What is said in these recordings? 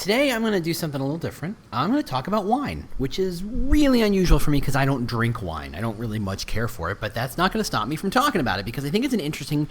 Today I'm going to do something a little different. I'm going to talk about wine, which is really unusual for me because I don't drink wine. I don't really much care for it, but that's not going to stop me from talking about it because I think it's an interesting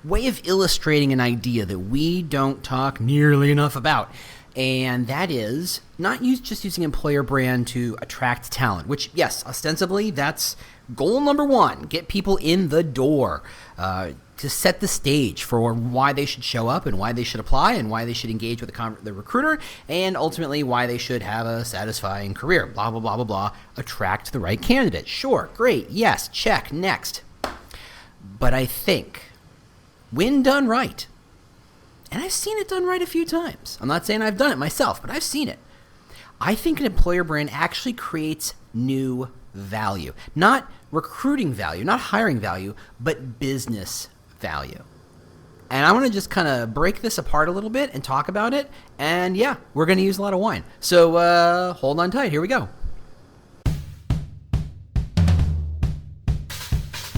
way of illustrating an idea that we don't talk nearly enough about. And that is not just using employer brand to attract talent, which, yes, ostensibly, that's goal number one. Get people in the door to set the stage for why they should show up and why they should apply and why they should engage with the recruiter and ultimately why they should have a satisfying career. Blah, blah, blah, blah, blah. Attract the right candidate. Sure, great, yes, check, next. But I think when done right, and I've seen it done right a few times. I'm not saying I've done it myself, but I've seen it. I think an employer brand actually creates new value. Not recruiting value, not hiring value, but business value. And I want to just kind of break this apart a little bit and talk about it. And yeah, we're going to use a lot of wine. So hold on tight. Here we go.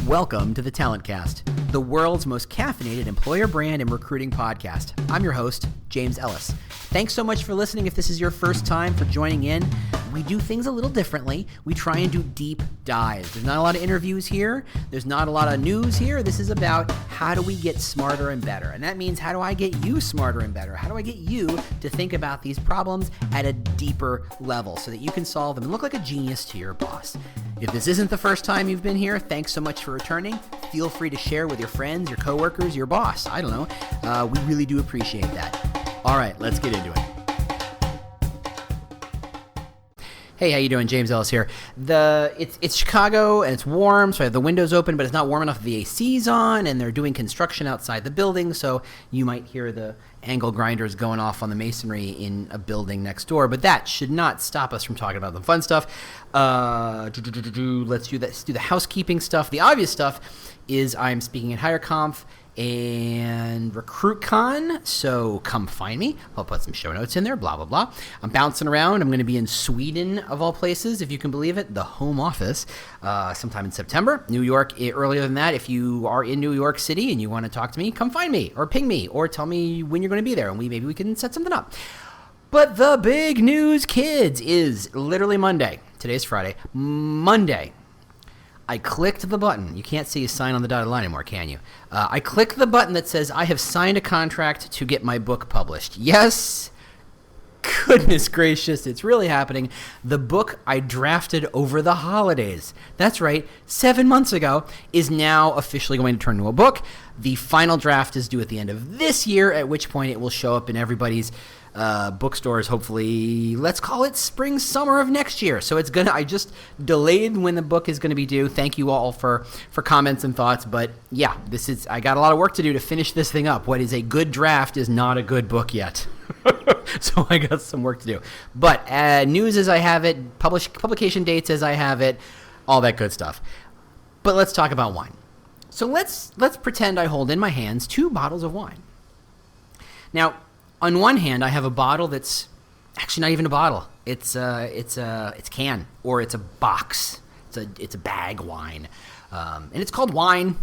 Welcome to the Talent Cast, the world's most caffeinated employer brand and recruiting podcast. I'm your host, James Ellis. Thanks so much for listening. If this is your first time for joining in, we do things a little differently. We try and do deep dives. There's not a lot of interviews here. There's not a lot of news here. This is about how do we get smarter and better. And that means how do I get you smarter and better? How do I get you to think about these problems at a deeper level so that you can solve them and look like a genius to your boss? If this isn't the first time you've been here, thanks so much for returning. Feel free to share with your friends, your coworkers, your boss. I don't know. We really do appreciate that. All right, let's get into it. Hey, how you doing? James Ellis here. It's Chicago and it's warm, so I have the windows open, but it's not warm enough. The AC's on, and they're doing construction outside the building, so you might hear the angle grinders going off on the masonry in a building next door. But that should not stop us from talking about the fun stuff. Let's do the housekeeping stuff. The obvious stuff is I'm speaking at HireConf and RecruitCon, so come find me. I'll put some show notes in there, blah, blah, blah. I'm bouncing around. I'm going to be in Sweden, of all places, if you can believe it, the home office, sometime in September. New York, earlier than that. If you are in New York City and you want to talk to me, come find me or ping me or tell me when you're going to be there, and maybe we can set something up. But the big news, kids, is literally Monday. Today's Friday. Monday. I clicked the button. You can't see a sign on the dotted line anymore, can you? I clicked the button that says, I have signed a contract to get my book published. Yes, goodness gracious, it's really happening. The book I drafted over the holidays, that's right, 7 months ago, is now officially going to turn into a book. The final draft is due at the end of this year, at which point it will show up in everybody's bookstores, hopefully, let's call it spring, summer of next year. So I just delayed when the book is going to be due. Thank you all for comments and thoughts. But yeah, I got a lot of work to do to finish this thing up. What is a good draft is not a good book yet. So I got some work to do. But news as I have it, publication dates as I have it, all that good stuff. But let's talk about wine. So let's pretend I hold in my hands 2 bottles of wine. Now, on one hand, I have a bottle that's actually not even a bottle. It's can, or it's a box. It's a bag wine, and it's called wine.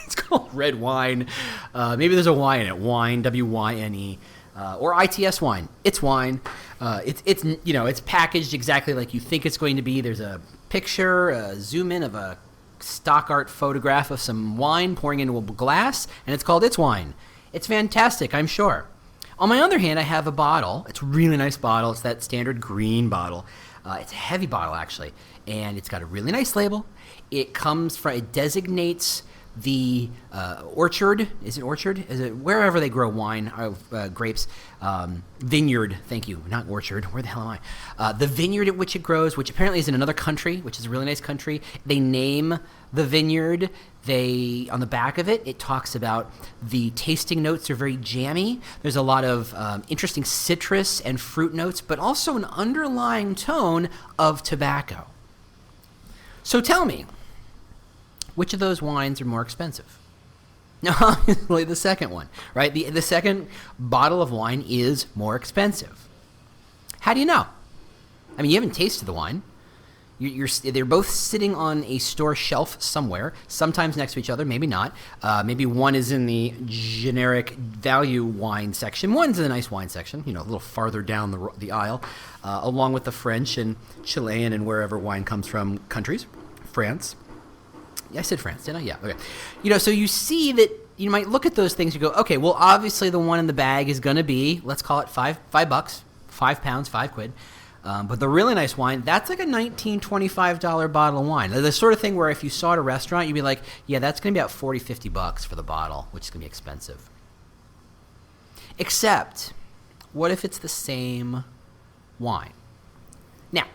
It's called red wine. Maybe there's a Y in it. Wine, WYNE, or ITS wine. It's wine. It's packaged exactly like you think it's going to be. There's a picture, a zoom in of a stock art photograph of some wine pouring into a glass, and it's called It's Wine. It's fantastic, I'm sure. On my other hand, I have a bottle. It's a really nice bottle. It's that standard green bottle. It's a heavy bottle, actually, and it's got a really nice label. It designates the orchard. Is it orchard? Is it wherever they grow wine, grapes? Vineyard. Thank you. Not orchard. Where the hell am I? The vineyard at which it grows, which apparently is in another country, which is a really nice country. They name the vineyard. On the back of it, it talks about the tasting notes are very jammy. There's a lot of interesting citrus and fruit notes, but also an underlying tone of tobacco. So tell me, which of those wines are more expensive? Now, obviously the second one, right? The second bottle of wine is more expensive. How do you know? I mean, you haven't tasted the wine. They're both sitting on a store shelf somewhere, sometimes next to each other, maybe not. Maybe one is in the generic value wine section. One's in the nice wine section, a little farther down the aisle, along with the French and Chilean and wherever wine comes from countries. France. Yeah, I said France, didn't I? Yeah, okay. So you see that you might look at those things and go, okay, well, obviously the one in the bag is going to be, let's call it $5, £5, £5. But the really nice wine, that's like a $19, $25 bottle of wine. The sort of thing where if you saw it at a restaurant, you'd be like, yeah, that's going to be about $40, $50 for the bottle, which is going to be expensive. Except, what if it's the same wine? Now,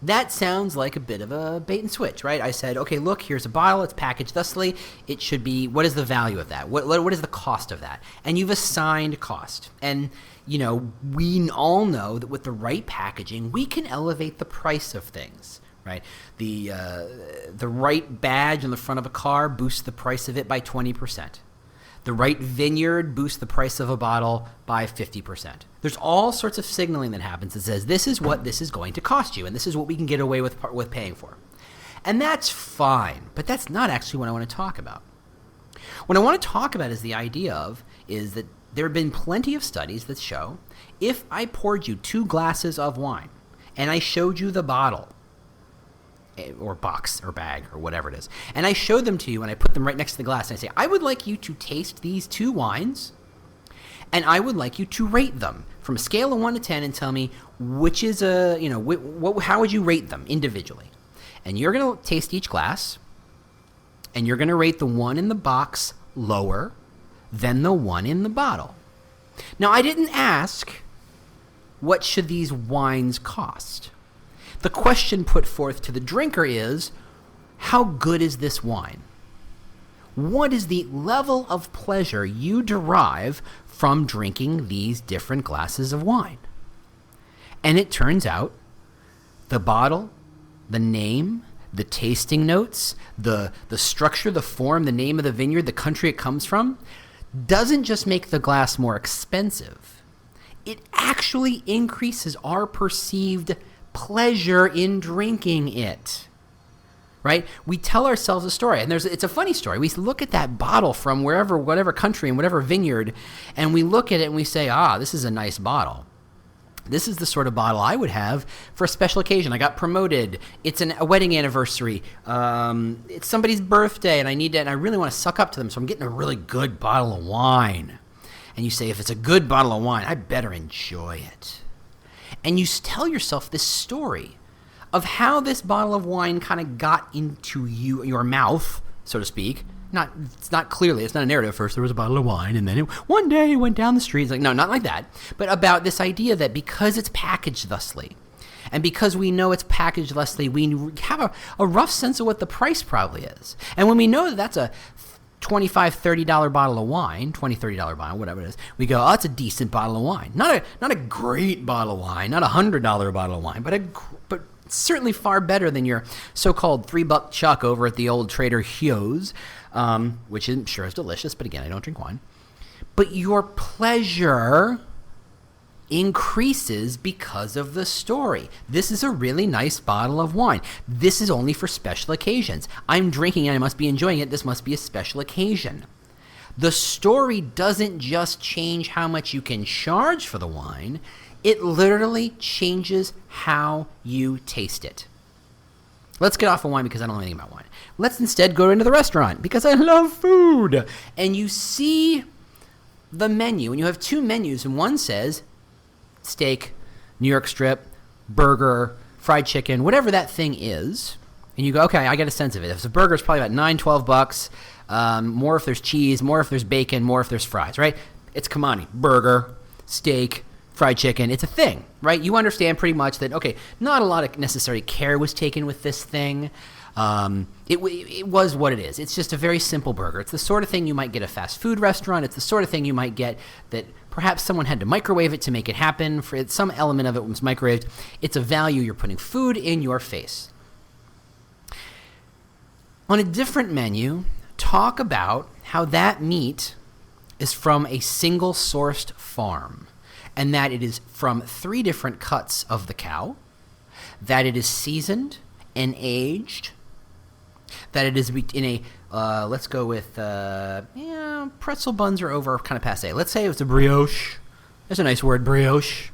that sounds like a bit of a bait and switch, right? I said, okay, look, here's a bottle. It's packaged thusly. It should be, what is the value of that? What is the cost of that? And you've assigned cost. And we all know that with the right packaging, we can elevate the price of things, right? The right badge on the front of a car boosts the price of it by 20%. The right vineyard boosts the price of a bottle by 50%. There's all sorts of signaling that happens that says this is what this is going to cost you, and this is what we can get away with paying for. And that's fine, but that's not actually what I want to talk about. What I want to talk about is the idea is that there have been plenty of studies that show if I poured you 2 glasses of wine and I showed you the bottle or box or bag or whatever it is, and I showed them to you and I put them right next to the glass and I say, I would like you to taste these 2 wines and I would like you to rate them from a scale of 1 to 10 and tell me which is how would you rate them individually. And you're going to taste each glass and you're going to rate the one in the box lower than the one in the bottle. Now, I didn't ask, what should these wines cost? The question put forth to the drinker is, how good is this wine? What is the level of pleasure you derive from drinking these different glasses of wine? And it turns out the bottle, the name, the tasting notes, the structure, the form, the name of the vineyard, the country it comes from, doesn't just make the glass more expensive. It actually increases our perceived pleasure in drinking it. Right? We tell ourselves a story, and it's a funny story. We look at that bottle from whatever country and whatever vineyard, and we look at it and we say, this is a nice bottle. This is the sort of bottle I would have for a special occasion. I got promoted. It's a wedding anniversary. It's somebody's birthday, and I really want to suck up to them, so I'm getting a really good bottle of wine. And you say, if it's a good bottle of wine, I better enjoy it. And you tell yourself this story of how this bottle of wine kind of got into your mouth, so to speak. It's not a narrative. First there was a bottle of wine, and then one day it went down the street. It's like, no, not like that. But about this idea that because it's packaged thusly, and because we know it's packaged thusly, we have a rough sense of what the price probably is. And when we know that that's a $25, $30 bottle of wine, $20, $30 bottle, whatever it is, we go, it's a decent bottle of wine. Not a great bottle of wine, not a $100 bottle of wine, but certainly far better than your so-called $3 chuck over at the old Trader Joe's, which I'm sure is delicious, but again, I don't drink wine. But your pleasure increases because of the story. This is a really nice bottle of wine. This is only for special occasions. I'm drinking and I must be enjoying it. This must be a special occasion. The story doesn't just change how much you can charge for the wine. It literally changes how you taste it. Let's get off of wine because I don't know anything about wine. Let's instead go into the restaurant because I love food. And you see the menu, and you have 2 menus, and one says steak, New York strip, burger, fried chicken, whatever that thing is. And you go, okay, I get a sense of it. If it's a burger, it's probably about $9-12. More if there's cheese, more if there's bacon, more if there's fries, right? It's commodity. Burger, steak, fried chicken, it's a thing, right? You understand pretty much that, okay, not a lot of necessary care was taken with this thing. It was what it is. It's just a very simple burger. It's the sort of thing you might get at a fast food restaurant. It's the sort of thing you might get that perhaps someone had to microwave it to make it happen. For some element of it was microwaved. It's a value. You're putting food in your face. On a different menu, talk about how that meat is from a single-sourced farm, and that it is from 3 different cuts of the cow, that it is seasoned and aged, that it is in a, let's go with, pretzel buns are over kind of passe. Let's say it's a brioche. There's a nice word, brioche.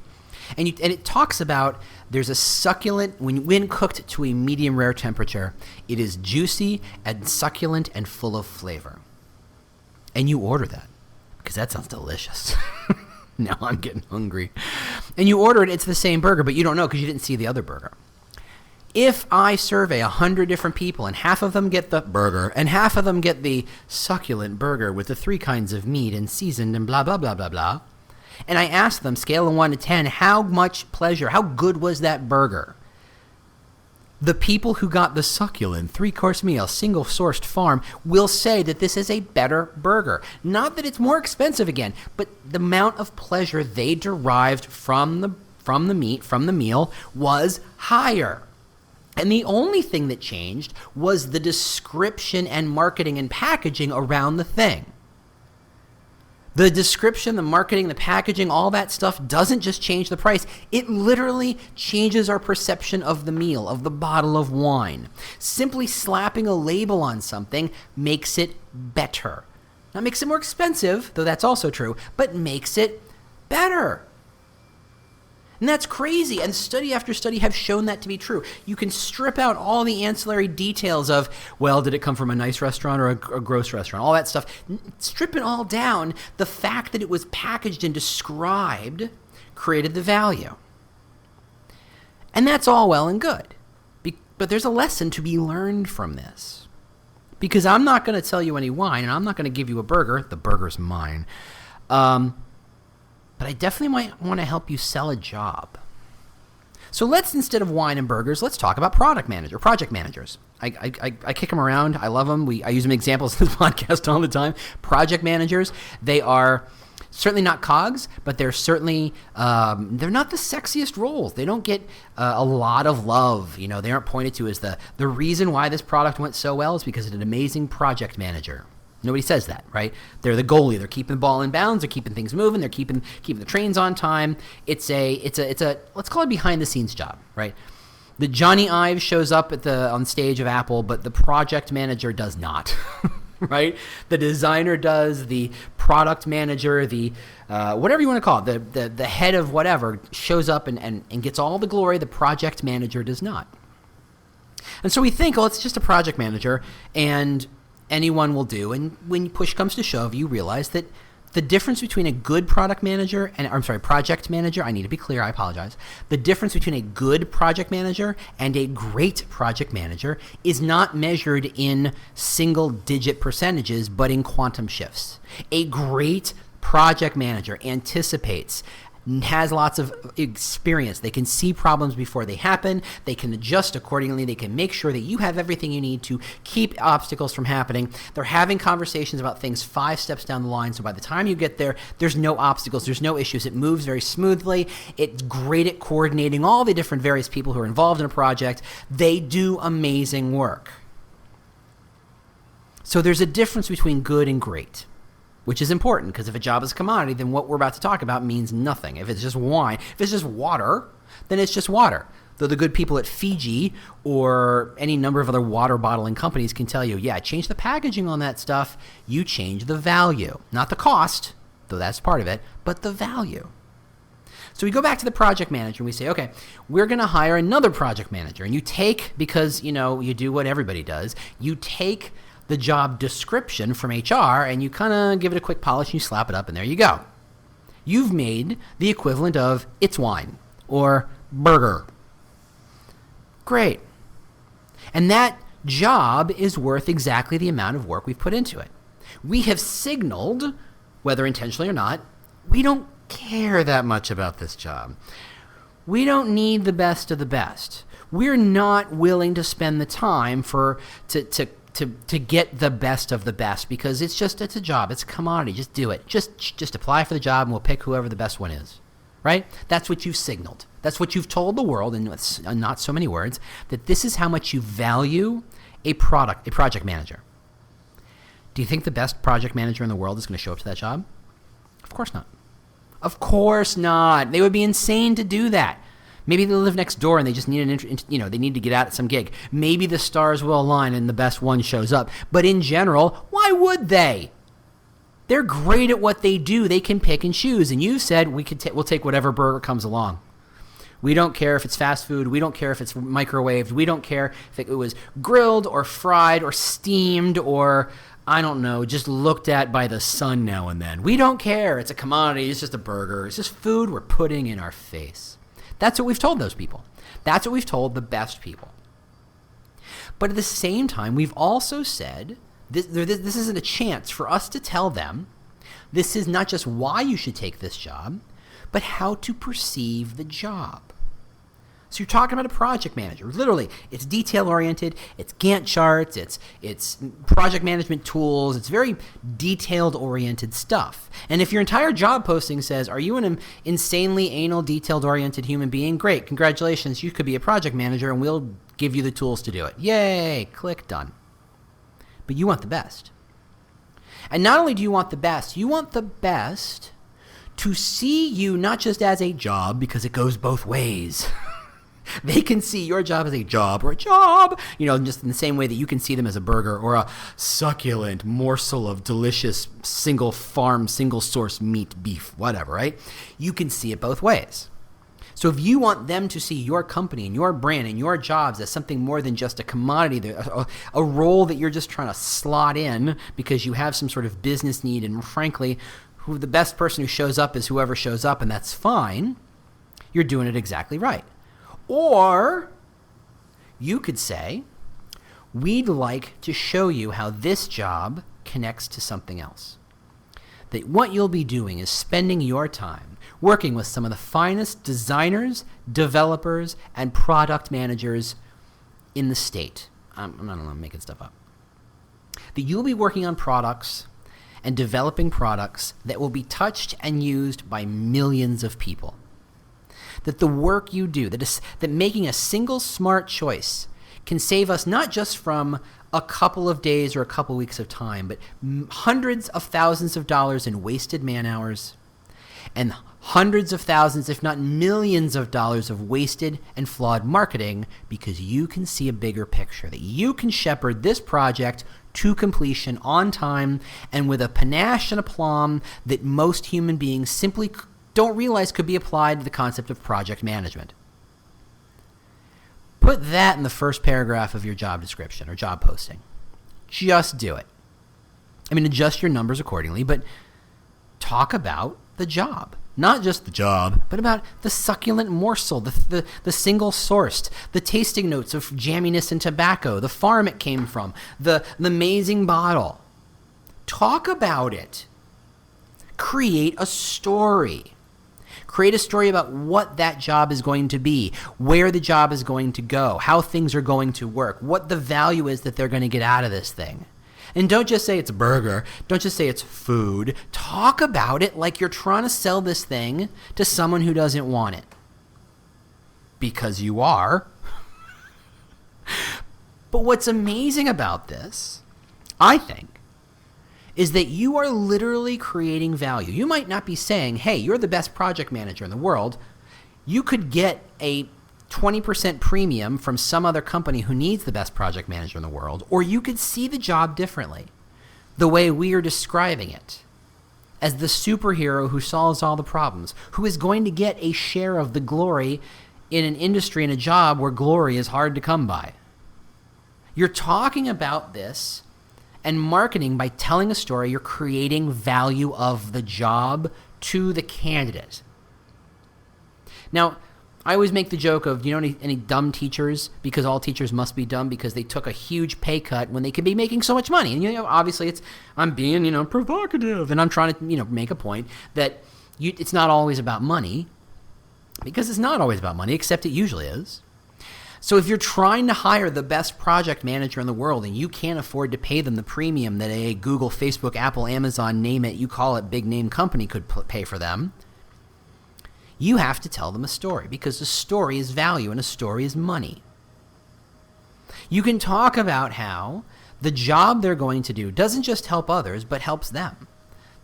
And it talks about there's a succulent, when cooked to a medium rare temperature, it is juicy and succulent and full of flavor. And you order that because that sounds delicious. Now I'm getting hungry. And you order it, it's the same burger, but you don't know because you didn't see the other burger. If I survey 100 different people and half of them get the burger and half of them get the succulent burger with the 3 kinds of meat and seasoned and blah, blah, blah, blah, blah, and I ask them, scale of 1 to 10, how much pleasure, how good was that burger? The people who got the succulent 3-course meal, single-sourced farm, will say that this is a better burger. Not that it's more expensive again, but the amount of pleasure they derived from the meat, from the meal, was higher. And the only thing that changed was the description and marketing and packaging around the thing. The description, the marketing, the packaging, all that stuff doesn't just change the price. It literally changes our perception of the meal, of the bottle of wine. Simply slapping a label on something makes it better. Not makes it more expensive, though that's also true, but makes it better. And that's crazy, and study after study have shown that to be true. You can strip out all the ancillary details of, well, did it come from a nice restaurant or a gross restaurant? All that stuff. Strip it all down. The fact that it was packaged and described created the value. And that's all well and good. But there's a lesson to be learned from this. Because I'm not going to tell you any wine, and I'm not going to give you a burger. The burger's mine. But I definitely might want to help you sell a job. So let's, instead of wine and burgers, let's talk about project managers. I kick them around. I love them. I use them as examples in this podcast all the time. Project managers, they are certainly not cogs, but they're certainly, they're not the sexiest roles. They don't get a lot of love. You know, they aren't pointed to as the reason why this product went so well is because of an amazing project manager. Nobody says that, right? They're the goalie. They're keeping the ball in bounds. They're keeping things moving. They're keeping the trains on time. It's a let's call it behind the scenes job, right? The Johnny Ive shows up on stage of Apple, but the project manager does not, right? The designer does. The product manager, the whatever you want to call it, the head of whatever shows up and gets all the glory. The project manager does not. And so we think, oh, it's just a project manager, and anyone will do. And when push comes to shove, you realize that the difference between a good project manager, I need to be clear, I apologize. The difference between a good project manager and a great project manager is not measured in single-digit percentages, but in quantum shifts. A great project manager anticipates, has lots of experience. They can see problems before they happen. They can adjust accordingly. They can make sure that you have everything you need to keep obstacles from happening. They're having conversations about things 5 steps down the line. So by the time you get there, there's no obstacles. There's no issues. It moves very smoothly. It's great at coordinating all the different various people who are involved in a project. They do amazing work. So there's a difference between good and great, which is important, because if a job is a commodity, then what we're about to talk about means nothing. If it's just wine, if it's just water, then it's just water. Though the good people at Fiji or any number of other water bottling companies can tell you, yeah, change the packaging on that stuff, you change the value. Not the cost, though that's part of it, but the value. So we go back to the project manager and we say, okay, we're going to hire another project manager. And you take, because, you know, you do what everybody does, you take the job description from HR and you kind of give it a quick polish and you slap it up and there you go. You've made the equivalent of it's wine or burger. Great. And that job is worth exactly the amount of work we've put into it. We have signaled, whether intentionally or not, we don't care that much about this job. We don't need the best of the best. We're not willing to spend the time to get the best of the best, because it's a job. It's a commodity. Just do it. Just apply for the job and we'll pick whoever the best one is, right? That's what you've signaled. That's what you've told the world in not so many words, that this is how much you value a project manager. Do you think the best project manager in the world is going to show up to that job? Of course not. Of course not. They would be insane to do that. Maybe they live next door and they just need they need to get out at some gig. Maybe the stars will align and the best one shows up. But in general, why would they? They're great at what they do. They can pick and choose. And you said we'll take whatever burger comes along. We don't care if it's fast food. We don't care if it's microwaved. We don't care if it was grilled or fried or steamed or, I don't know, just looked at by the sun now and then. We don't care. It's a commodity. It's just a burger. It's just food we're putting in our face. That's what we've told those people. That's what we've told the best people. But at the same time, we've also said this isn't a chance for us to tell them this is not just why you should take this job, but how to perceive the job. So you're talking about a project manager. Literally, it's detail-oriented, it's Gantt charts, it's project management tools, it's very detailed-oriented stuff. And if your entire job posting says, are you an insanely anal, detailed-oriented human being? Great, congratulations, you could be a project manager and we'll give you the tools to do it. Yay, click, done. But you want the best. And not only do you want the best, you want the best to see you not just as a job, because it goes both ways. They can see your job as a job or a job, just in the same way that you can see them as a burger or a succulent morsel of delicious single farm, single source meat, beef, whatever, right? You can see it both ways. So if you want them to see your company and your brand and your jobs as something more than just a commodity, a role that you're just trying to slot in because you have some sort of business need, and frankly, the best person who shows up is whoever shows up, and that's fine, you're doing it exactly right. Or you could say, we'd like to show you how this job connects to something else. That what you'll be doing is spending your time working with some of the finest designers, developers, and product managers in the state. I'm making stuff up. That you'll be working on products and developing products that will be touched and used by millions of people. That the work you do, that making a single smart choice can save us not just from a couple of days or a couple weeks of time, but hundreds of thousands of dollars in wasted man hours and hundreds of thousands, if not millions of dollars of wasted and flawed marketing, because you can see a bigger picture, that you can shepherd this project to completion on time and with a panache and aplomb that most human beings simply don't realize could be applied to the concept of project management. Put that in the first paragraph of your job description or job posting. Just do it. Adjust your numbers accordingly, but talk about the job. Not just the job, but about the succulent morsel, the single sourced, the tasting notes of jamminess and tobacco, the farm it came from, the amazing bottle. Talk about it. Create a story. Create a story about what that job is going to be, where the job is going to go, how things are going to work, what the value is that they're going to get out of this thing. And don't just say it's a burger. Don't just say it's food. Talk about it like you're trying to sell this thing to someone who doesn't want it. Because you are. But what's amazing about this, I think, is that you are literally creating value. You might not be saying, hey, you're the best project manager in the world. You could get a 20% premium from some other company who needs the best project manager in the world, or you could see the job differently, the way we are describing it, as the superhero who solves all the problems, who is going to get a share of the glory in an industry and a job where glory is hard to come by. You're talking about this and marketing by telling a story. You're creating value of the job to the candidate. Now, I always make the joke of, any dumb teachers, because all teachers must be dumb because they took a huge pay cut when they could be making so much money. And, obviously I'm being, provocative, and I'm trying to, make a point that it's not always about money, because it's not always about money, except it usually is. So if you're trying to hire the best project manager in the world and you can't afford to pay them the premium that a Google, Facebook, Apple, Amazon, name it, you call it, big name company could pay for them, you have to tell them a story, because a story is value and a story is money. You can talk about how the job they're going to do doesn't just help others, but helps them.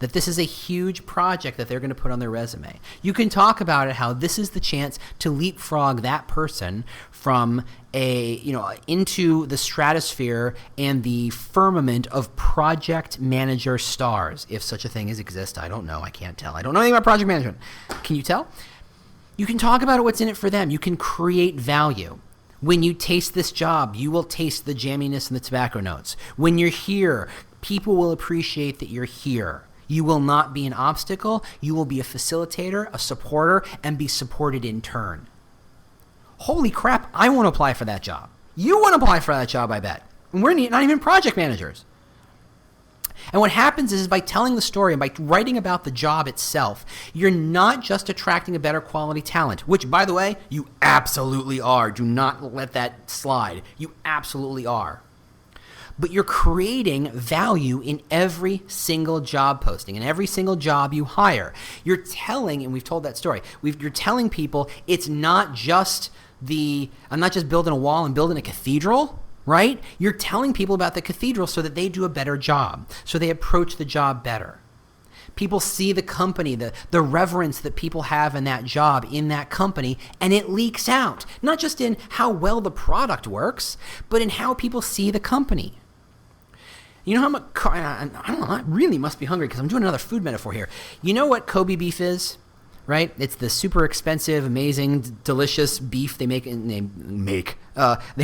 that this is a huge project that they're going to put on their resume. You can talk about it, how this is the chance to leapfrog that person from into the stratosphere and the firmament of project manager stars. If such a thing exists, I don't know. I can't tell. I don't know anything about project management. Can you tell? You can talk about what's in it for them. You can create value. When you taste this job, you will taste the jamminess and the tobacco notes. When you're here, people will appreciate that you're here. You will not be an obstacle. You will be a facilitator, a supporter, and be supported in turn. Holy crap, I want to apply for that job. You want to apply for that job, I bet. And we're not even project managers. And what happens is by telling the story and by writing about the job itself, you're not just attracting a better quality talent, which, by the way, you absolutely are. Do not let that slide. You absolutely are. But you're creating value in every single job posting, in every single job you hire. You're telling, and we've told that story, you're telling people it's not just I'm not just building a wall and building a cathedral. Right? You're telling people about the cathedral so that they do a better job, so they approach the job better. People see the company, the reverence that people have in that job, in that company, and it leaks out, not just in how well the product works, but in how people see the company. You know how much, I don't know, I really must be hungry because I'm doing another food metaphor here. You know what Kobe beef is? Right? It's the super expensive, amazing, delicious beef they they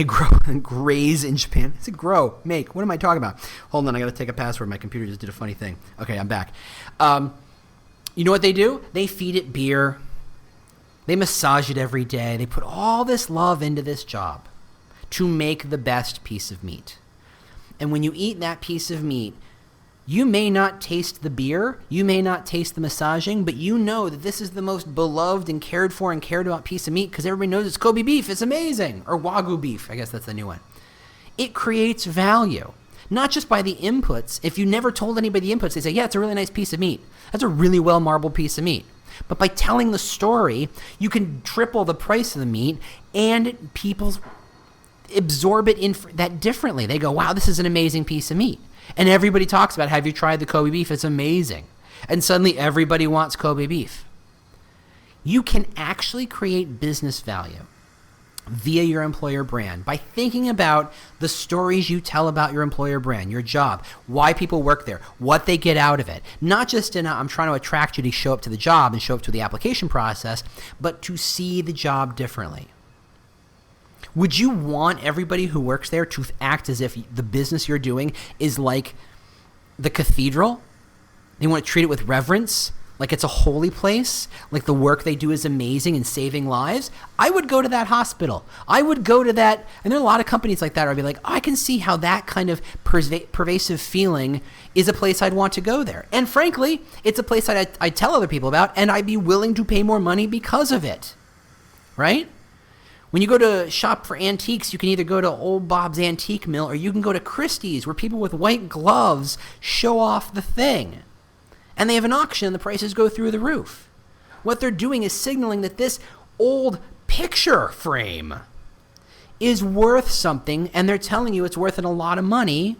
grow and graze in Japan. It's a grow, make. What am I talking about? Hold on, I got to take a password. My computer just did a funny thing. Okay, I'm back. You know what they do? They feed it beer. They massage it every day. They put all this love into this job to make the best piece of meat. And when you eat that piece of meat, you may not taste the beer, you may not taste the massaging, but you know that this is the most beloved and cared for and cared about piece of meat because everybody knows it's Kobe beef. It's amazing. Or Wagyu beef. I guess that's the new one. It creates value, not just by the inputs. If you never told anybody the inputs, they say, yeah, it's a really nice piece of meat. That's a really well marbled piece of meat. But by telling the story, you can triple the price of the meat and people absorb it in that differently. They go, wow, this is an amazing piece of meat. And everybody talks about, have you tried the Kobe beef? It's amazing. And suddenly everybody wants Kobe beef. You can actually create business value via your employer brand by thinking about the stories you tell about your employer brand, your job, why people work there, what they get out of it. Not just in I'm trying to attract you to show up to the job and show up to the application process, but to see the job differently. Would you want everybody who works there to act as if the business you're doing is like the cathedral? They want to treat it with reverence, like it's a holy place, like the work they do is amazing and saving lives? I would go to that hospital. I would go to that, and there are a lot of companies like that where I'd be like, I can see how that kind of pervasive feeling is a place I'd want to go there. And frankly, it's a place I'd tell other people about, and I'd be willing to pay more money because of it, right? When you go to shop for antiques, you can either go to Old Bob's Antique Mill or you can go to Christie's where people with white gloves show off the thing. And they have an auction and the prices go through the roof. What they're doing is signaling that this old picture frame is worth something, and they're telling you it's worth it a lot of money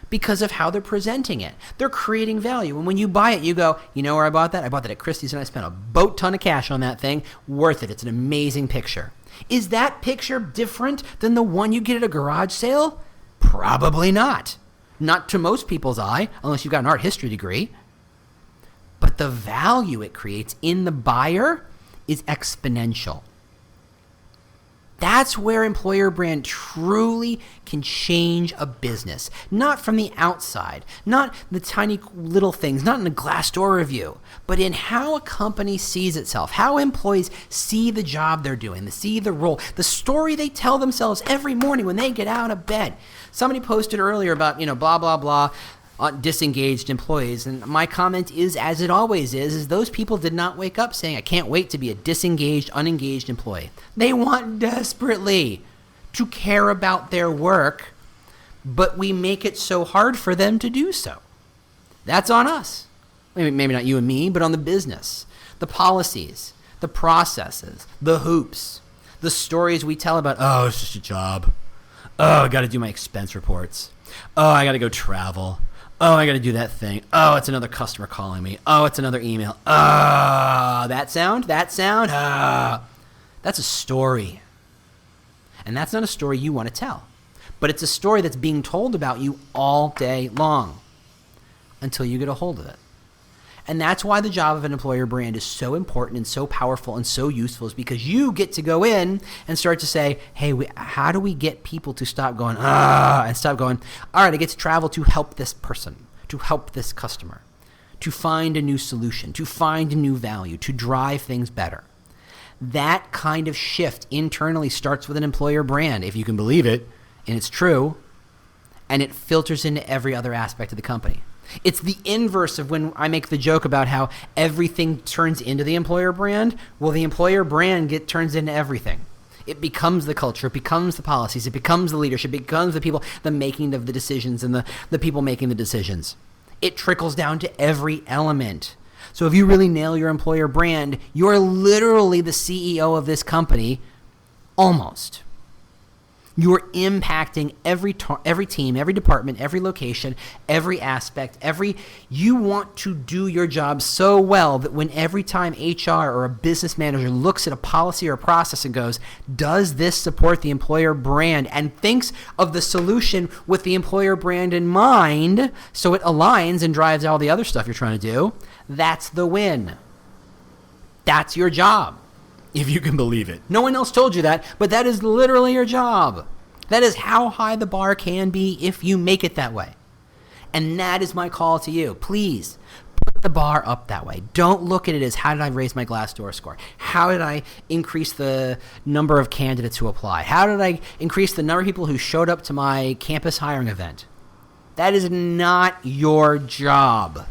because of how they're presenting it. They're creating value. And when you buy it, you go, you know where I bought that? I bought that at Christie's and I spent a boat ton of cash on that thing. Worth it. It's an amazing picture. Is that picture different than the one you get at a garage sale? Probably not. Not to most people's eye, unless you've got an art history degree. But the value it creates in the buyer is exponential. That's where employer brand truly can change a business. Not from the outside, not the tiny little things, not in a Glassdoor review, but in how a company sees itself, how employees see the job they're doing, see the role, the story they tell themselves every morning when they get out of bed. Somebody posted earlier about, blah, blah, blah, disengaged employees. And my comment is, as it always is those people did not wake up saying, I can't wait to be a disengaged, unengaged employee. They want desperately to care about their work, but we make it so hard for them to do so. That's on us. Maybe not you and me, but on the business, the policies, the processes, the hoops, the stories we tell about, oh, it's just a job. Oh, I got to do my expense reports. Oh, I got to go travel. Oh, I got to do that thing. Oh, it's another customer calling me. Oh, it's another email. That sound. That's a story. And that's not a story you want to tell. But it's a story that's being told about you all day long until you get a hold of it. And that's why the job of an employer brand is so important and so powerful and so useful, is because you get to go in and start to say, hey, how do we get people to stop going, and stop going, all right, I get to travel to help this person, to help this customer, to find a new solution, to find a new value, to drive things better. That kind of shift internally starts with an employer brand, if you can believe it, and it's true, and it filters into every other aspect of the company. It's the inverse of when I make the joke about how everything turns into the employer brand. Well, the employer brand turns into everything. It becomes the culture, it becomes the policies, it becomes the leadership, it becomes the people, the making of the decisions and the people making the decisions. It trickles down to every element. So if you really nail your employer brand, you're literally the CEO of this company, almost. You're impacting every team, every department, every location, every aspect, you want to do your job so well that when every time HR or a business manager looks at a policy or a process and goes, does this support the employer brand, and thinks of the solution with the employer brand in mind so it aligns and drives all the other stuff you're trying to do, that's the win. That's your job. If you can believe it. No one else told you that, but that is literally your job. That is how high the bar can be if you make it that way. And that is my call to you. Please put the bar up that way. Don't look at it as, how did I raise my Glassdoor score? How did I increase the number of candidates who apply? How did I increase the number of people who showed up to my campus hiring event? That is not your job.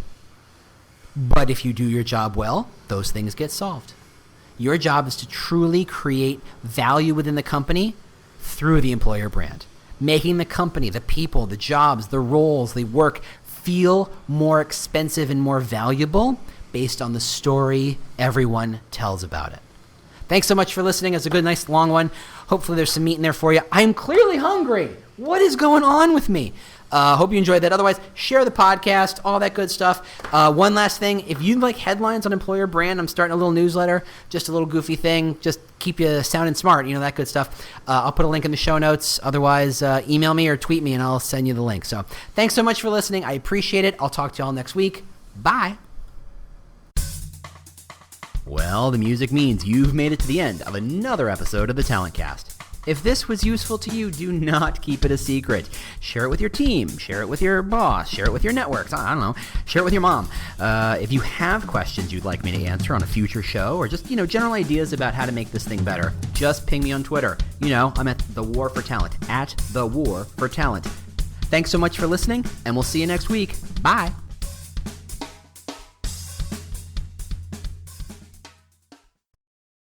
But if you do your job well, those things get solved. Your job is to truly create value within the company through the employer brand, making the company, the people, the jobs, the roles, the work feel more expensive and more valuable based on the story everyone tells about it. Thanks so much for listening. It's a good, nice, long one. Hopefully there's some meat in there for you. I'm clearly hungry. What is going on with me? Hope you enjoyed that. Otherwise, share the podcast, all that good stuff. One last thing. If you like headlines on employer brand, I'm starting a little newsletter, just a little goofy thing, just keep you sounding smart, that good stuff. I'll put a link in the show notes. Otherwise, email me or tweet me and I'll send you the link. So thanks so much for listening. I appreciate it. I'll talk to y'all next week. Bye. Well, the music means you've made it to the end of another episode of the Talent Cast. If this was useful to you, do not keep it a secret. Share it with your team. Share it with your boss. Share it with your networks. I don't know. Share it with your mom. If you have questions you'd like me to answer on a future show, or just, general ideas about how to make this thing better, just ping me on Twitter. I'm at The War for Talent, at The War for Talent. Thanks so much for listening, and we'll see you next week. Bye.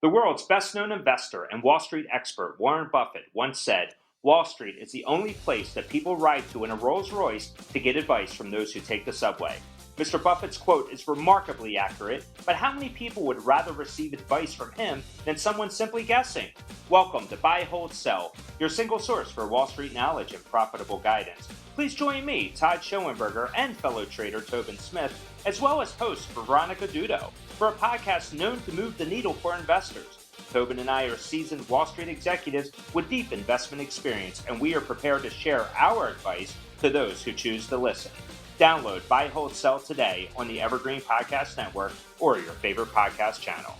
The world's best-known investor and Wall Street expert Warren Buffett once said, "Wall Street is the only place that people ride to in a Rolls-Royce to get advice from those who take the subway." Mr. Buffett's quote is remarkably accurate, but how many people would rather receive advice from him than someone simply guessing? Welcome to Buy, Hold, Sell, your single source for Wall Street knowledge and profitable guidance. Please join me, Todd Schoenberger, and fellow trader Tobin Smith, as well as host Veronica Dudo, for a podcast known to move the needle for investors. Tobin and I are seasoned Wall Street executives with deep investment experience, and we are prepared to share our advice to those who choose to listen. Download Buy, Hold, Sell today on the Evergreen Podcast Network or your favorite podcast channel.